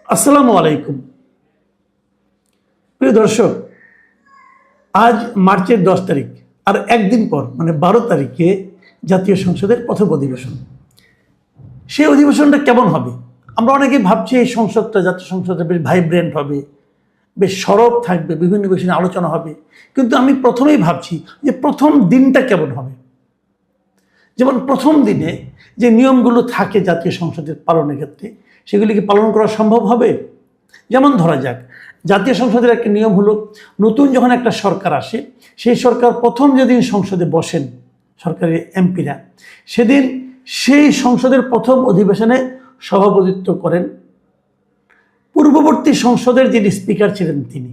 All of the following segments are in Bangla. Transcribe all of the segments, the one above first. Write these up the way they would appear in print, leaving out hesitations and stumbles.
আসসালামু আলাইকুম। প্রিয় দর্শক, আজ মার্চের 10 তারিখ, আর একদিন পর মানে 12 তারিখে জাতীয় সংসদের প্রথম অধিবেশন। সেই অধিবেশনটা কেমন হবে? আমরা অনেকেই ভাবছি এই সংসদটা, জাতীয় সংসদটা বেশ ভাইব্রেন্ট হবে, বেশ সরব থাকবে, বিভিন্ন বিষয় নিয়ে আলোচনা হবে। কিন্তু আমি প্রথমেই ভাবছি যে প্রথম দিনটা কেমন হবে। যেমন প্রথম দিনে যে নিয়মগুলো থাকে জাতীয় সংসদের পালনের ক্ষেত্রে, সেগুলি কি পালন করা সম্ভব হবে? যেমন ধরা যাক, জাতীয় সংসদের একটা নিয়ম হলো, নতুন যখন একটা সরকার আসে, সেই সরকার প্রথম যেদিন সংসদে বসেন সরকারের এমপিরা, সেদিন সেই সংসদের প্রথম অধিবেশনে সভাপতিত্ব করেন পূর্ববর্তী সংসদের যিনি স্পিকার ছিলেন তিনি।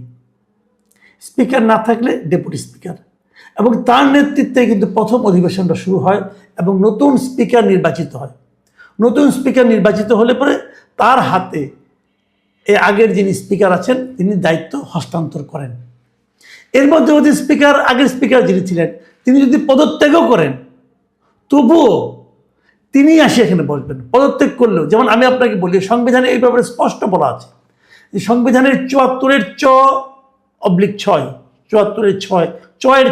স্পিকার না থাকলে ডেপুটি স্পিকার, এবং তার নেতৃত্বে কিন্তু প্রথম অধিবেশনটা শুরু হয় এবং নতুন স্পিকার নির্বাচিত হয়। নতুন স্পিকার নির্বাচিত হলে পরে তার হাতে এর আগের যিনি স্পিকার আছেন তিনি দায়িত্ব হস্তান্তর করেন। এর মধ্যে আগের স্পিকার যিনি ছিলেন তিনি যদি পদত্যাগও করেন, তবুও তিনি আসে এখানে বসবেন। পদত্যাগ করলেও, যেমন আমি আপনাকে বলি, সংবিধানে এই ব্যাপারে স্পষ্ট বলা আছে যে সংবিধানের 74-এর চ/6, 74-এর 6-এর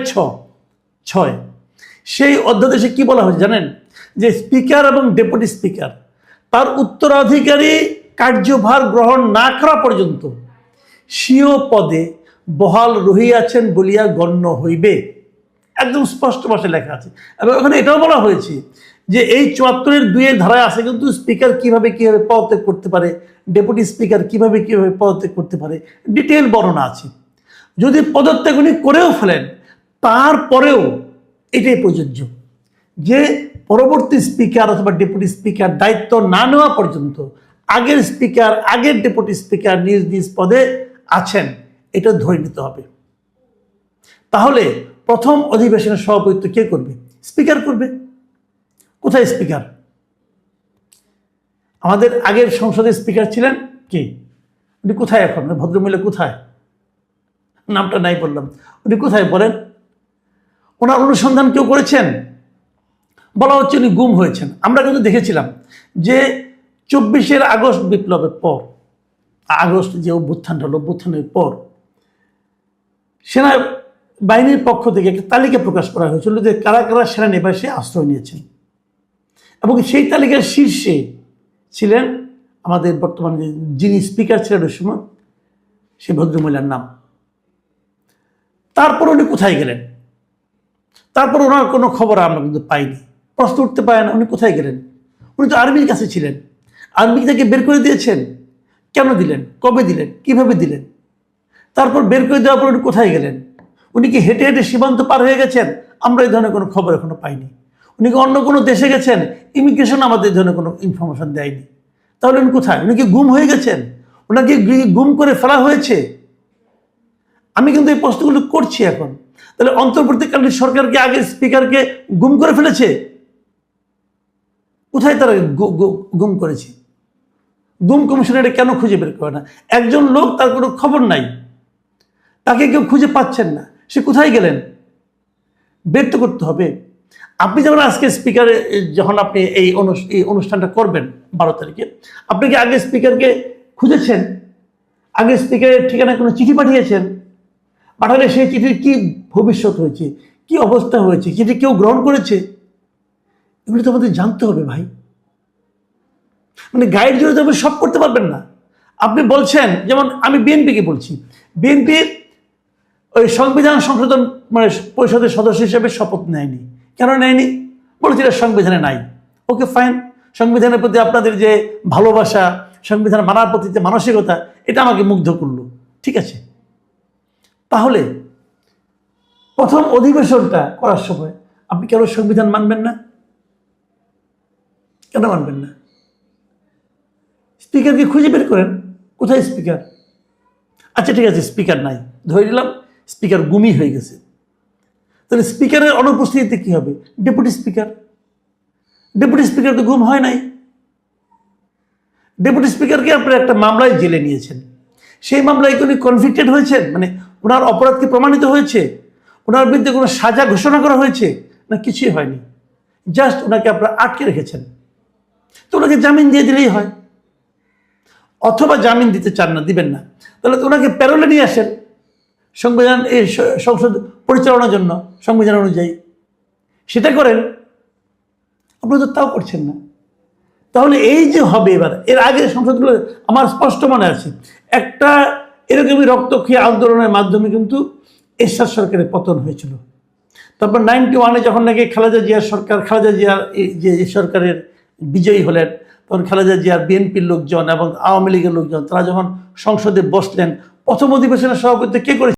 6 সেই অধ্যাদেশে কি বলা হয়েছে জানেন? যে স্পিকার এবং ডেপুটি স্পিকার তার উত্তরাধিকারী কার্যভার গ্রহণ না করা পর্যন্ত স্বীয় পদে বহাল রহিয়াছেন বলিয়া গণ্য হইবে। একদম স্পষ্ট ভাষায় লেখা আছে। এবং ওখানে এটাও বলা হয়েছে যে এই 74-এর 2-এর ধারায় আছে কিন্তু স্পিকার কিভাবে পদত্যাগ করতে পারে, ডেপুটি স্পিকার কিভাবে পদত্যাগ করতে পারে, ডিটেল বর্ণনা আছে। যদি পদত্যাগ উনি করেও ফেলেন, তারপরেও এটাই প্রযোজ্য যে পরবর্তী স্পিকার অথবা ডেপুটি স্পিকার দায়িত্ব না নেওয়া পর্যন্ত আগের স্পিকার, আগের ডেপুটি স্পিকার নিজ নিজ পদে আছেন, এটা ধরে নিতে হবে। তাহলে প্রথম অধিবেশনের সভাপতিত্ব কে করবে? স্পিকার করবে। কোথায় স্পিকার? আমাদের আগের সংসদের স্পিকার ছিলেন কে? উনি কোথায় এখন? ভদ্রমহিলা কোথায়? নামটা নাই বললাম। উনি কোথায় বলেন? ওনার অনুসন্ধান কেউ করেছেন? বলা হচ্ছে উনি গুম হয়েছেন। আমরা কিন্তু দেখেছিলাম যে 24 আগস্ট বিপ্লবের পর, আগস্ট যে অভ্যুত্থানটা হলো, অভ্যুত্থানের পর সেনা বাহিনীর পক্ষ থেকে একটা তালিকা প্রকাশ করা হয়েছিল যে কারা কারা সেনানিবাসে আশ্রয় নিয়েছেন, এবং সেই তালিকার শীর্ষে ছিলেন আমাদের বর্তমানে যিনি স্পিকার ছিলেন ওই সময়, সেই ভদ্রমহিলার নাম। তারপর উনি কোথায় গেলেন? তারপর ওনার কোনো খবর আমরা কিন্তু পাইনি। প্রশ্ন উঠতে পারে না, উনি কোথায় গেলেন? উনি তো আর্মির কাছে ছিলেন। আর্মি থেকে বের করে দিয়েছেন। কেন দিলেন? কবে দিলেন? কিভাবে দিলেন? তারপর বের করে দেওয়ার পর উনি কোথায় গেলেন? উনি কি হেঁটে হেঁটে সীমান্ত পার হয়ে গেছেন? আমরা এই ধরনের কোনো খবর এখনো পাইনি। উনি কি অন্য কোনো দেশে গেছেন? ইমিগ্রেশন আমাদের এই ধরনের কোনো ইনফরমেশন দেয়নি। তাহলে উনি কোথায়? উনি কি গুম হয়ে গেছেন? ওনাকে গুম করে ফেলা হয়েছে? আমি কিন্তু এই প্রশ্নগুলো করছি এখন। তাহলে অন্তর্বর্তীকালীন সরকারকে আগে স্পিকারকে গুম করে ফেলেছে? কোথায় তারা গুম করেছে? গুম কমিশন এটা কেন খুঁজে বের করে না? একজন লোক, তার কোনো খবর নাই, তাকে কেউ খুঁজে পাচ্ছেন না, সে কোথায় গেলেন? বের তো করতে হবে। আপনি যেমন আজকে স্পিকারে, যখন আপনি এই অনুষ্ঠানটা করবেন 12 তারিখে, আপনি কি আগে স্পিকারকে খুঁজেছেন? আগে স্পিকারের ঠিকানায় কোনো চিঠি পাঠিয়েছেন? পাঠালে সেই চিঠির কি ভবিষ্যৎ হয়েছে, কি অবস্থা হয়েছে, চিঠি কেউ গ্রহণ করেছে? এগুলো তো আমাদের জানতে হবে ভাই। মানে গাইড জুড়ে তো আপনি সব করতে পারবেন না। আপনি বলছেন, যেমন আমি বিএনপিকে বলছি, বিএনপির ওই সংবিধান সংশোধন পরিষদের সদস্য হিসেবে শপথ নেয়নি। কেন নেয়নি? বলেছিল এটা সংবিধানে নাই। ওকে ফাইন, সংবিধানের প্রতি আপনাদের যে ভালোবাসা, সংবিধান মানার প্রতি যে মানসিকতা, এটা আমাকে মুগ্ধ করলো, ঠিক আছে। তাহলে প্রথম অধিবেশনটা করার সময় আপনি কেন সংবিধান মানবেন না? কেন মানবেন না? স্পিকারকে খুঁজে বের করেন, কোথায় স্পিকার? আচ্ছা ঠিক আছে, স্পিকার নাই, ধরে নিলাম স্পিকার গুমি হয়ে গেছে। তাহলে স্পিকারের অনুপস্থিতিতে কি হবে? Deputy speaker. ডেপুটি স্পিকার তো গুম হয় নাই। ডেপুটি স্পিকারকে আপনারা একটা মামলায় জেলে নিয়েছেন। সেই মামলায় উনি কনভিক্টেড হয়েছেন, মানে ওনার অপরাধ কি প্রমাণিত হয়েছে? ওনার বিরুদ্ধে কোনো সাজা ঘোষণা করা হয়েছে? না, কিছুই হয়নি। জাস্ট ওনাকে আপনারা আটকে রেখেছেন। তো ওনাকে জামিন দিয়ে দিলেই হয়। অথবা জামিন দিতে চান না, দিবেন না, তাহলে তো ওনাকে প্যারোলে নিয়ে আসেন সংবিধান এই সংসদ পরিচালনার জন্য সংবিধান অনুযায়ী, সেটা করেন। আপনারা তো তাও করছেন না। তাহলে এই যে হবে এবার, এর আগে সংসদগুলো আমার স্পষ্ট মনে আছে, একটা এরকমই রক্তক্ষয়ী আন্দোলনের মাধ্যমে কিন্তু এরশাদ সরকারের পতন হয়েছিল। তারপর 91-এ যখন নাকি খালেদা জিয়ার সরকার, খালেদা জিয়ার যে সরকারের বিজয়ী হলেন, তখন খালেদা জিয়ার বিএনপির লোকজন এবং আওয়ামী লীগের লোকজন তারা যখন সংসদে বসলেন, প্রথম অধিবেশনের সভাপতিত্ব কে করেছে?